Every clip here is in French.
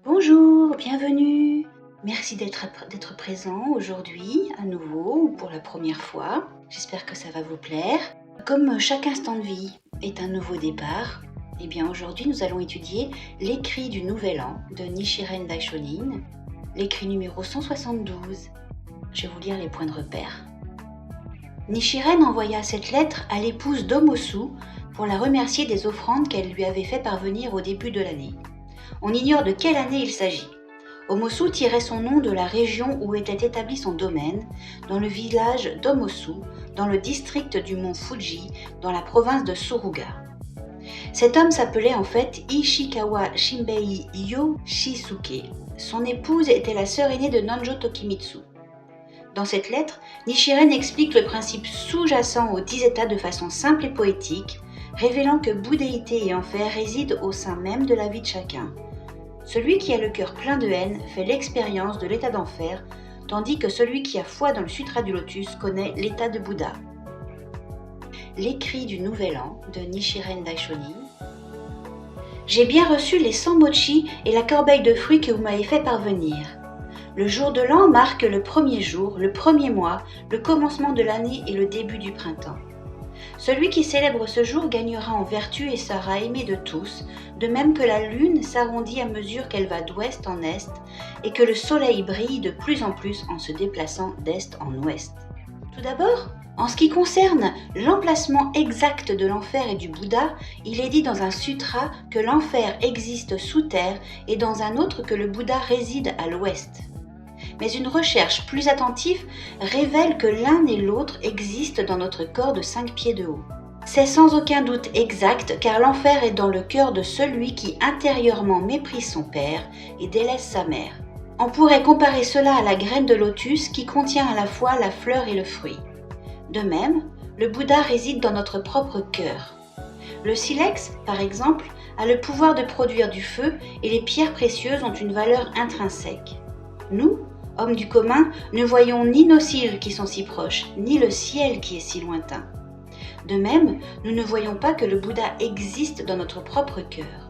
Bonjour, bienvenue. Merci d'être présent aujourd'hui à nouveau ou pour la première fois. J'espère que ça va vous plaire. Comme chaque instant de vie est un nouveau départ, eh bien aujourd'hui nous allons étudier l'écrit du Nouvel An de Nichiren Daishonin, l'écrit numéro 172. Je vais vous lire les points de repère. Nichiren envoya cette lettre à l'épouse d'Omosu pour la remercier des offrandes qu'elle lui avait fait parvenir au début de l'année. On ignore de quelle année il s'agit. Omosu tirait son nom de la région où était établi son domaine, dans le village d'Omosu, dans le district du mont Fuji, dans la province de Suruga. Cet homme s'appelait en fait Ishikawa Shinbei Yoshisuke. Son épouse était la sœur aînée de Nanjo Tokimitsu. Dans cette lettre, Nichiren explique le principe sous-jacent aux 10 états de façon simple et poétique, révélant que bouddhéité et enfer résident au sein même de la vie de chacun. Celui qui a le cœur plein de haine fait l'expérience de l'état d'enfer, tandis que celui qui a foi dans le Sutra du Lotus connaît l'état de Bouddha. L'écrit du Nouvel An de Nichiren Daishonin. J'ai bien reçu les 100 mochi et la corbeille de fruits que vous m'avez fait parvenir. Le jour de l'an marque le premier jour, le premier mois, le commencement de l'année et le début du printemps. Celui qui célèbre ce jour gagnera en vertu et sera aimé de tous, de même que la lune s'arrondit à mesure qu'elle va d'ouest en est et que le soleil brille de plus en plus en se déplaçant d'est en ouest. Tout d'abord, en ce qui concerne l'emplacement exact de l'enfer et du Bouddha, il est dit dans un sutra que l'enfer existe sous terre et dans un autre que le Bouddha réside à l'ouest. Mais une recherche plus attentive révèle que l'un et l'autre existent dans notre corps de 5 pieds de haut. C'est sans aucun doute exact car l'enfer est dans le cœur de celui qui intérieurement méprise son père et délaisse sa mère. On pourrait comparer cela à la graine de lotus qui contient à la fois la fleur et le fruit. De même, le Bouddha réside dans notre propre cœur. Le silex, par exemple, a le pouvoir de produire du feu et les pierres précieuses ont une valeur intrinsèque. Nous, hommes du commun, ne voyons ni nos cils qui sont si proches, ni le ciel qui est si lointain. De même, nous ne voyons pas que le Bouddha existe dans notre propre cœur.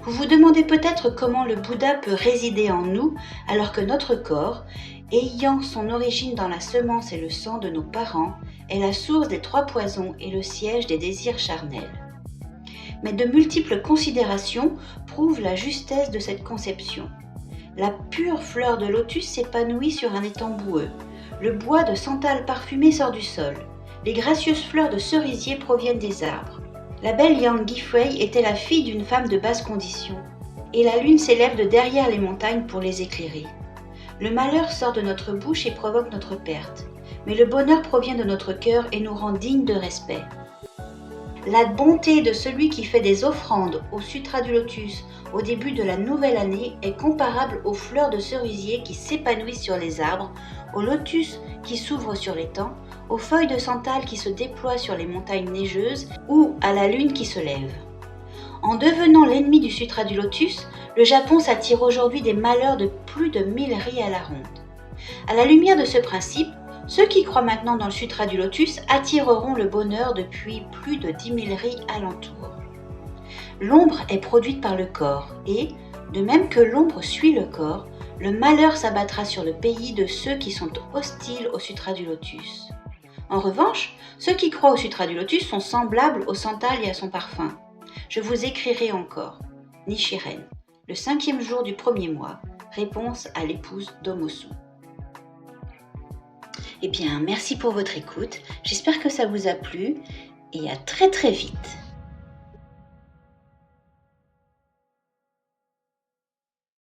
Vous vous demandez peut-être comment le Bouddha peut résider en nous alors que notre corps, ayant son origine dans la semence et le sang de nos parents, est la source des 3 poisons et le siège des désirs charnels. Mais de multiples considérations prouvent la justesse de cette conception. La pure fleur de lotus s'épanouit sur un étang boueux. Le bois de santal parfumé sort du sol. Les gracieuses fleurs de cerisier proviennent des arbres. La belle Yang Gifei était la fille d'une femme de basse condition. Et la lune s'élève de derrière les montagnes pour les éclairer. Le malheur sort de notre bouche et provoque notre perte. Mais le bonheur provient de notre cœur et nous rend dignes de respect. La bonté de celui qui fait des offrandes au Sutra du Lotus au début de la nouvelle année est comparable aux fleurs de cerisier qui s'épanouissent sur les arbres, au lotus qui s'ouvre sur l'étang, aux feuilles de santal qui se déploient sur les montagnes neigeuses ou à la lune qui se lève. En devenant l'ennemi du Sutra du Lotus, le Japon s'attire aujourd'hui des malheurs de plus de 1000 ris à la ronde. À la lumière de ce principe, ceux qui croient maintenant dans le Sutra du Lotus attireront le bonheur depuis plus de 10 000 ris alentour. L'ombre est produite par le corps et, de même que l'ombre suit le corps, le malheur s'abattra sur le pays de ceux qui sont hostiles au Sutra du Lotus. En revanche, ceux qui croient au Sutra du Lotus sont semblables au santal et à son parfum. Je vous écrirai encore. Nichiren, le 5e jour du 1er mois, réponse à l'épouse d'Omosu. Eh bien, merci pour votre écoute. J'espère que ça vous a plu et à très très vite.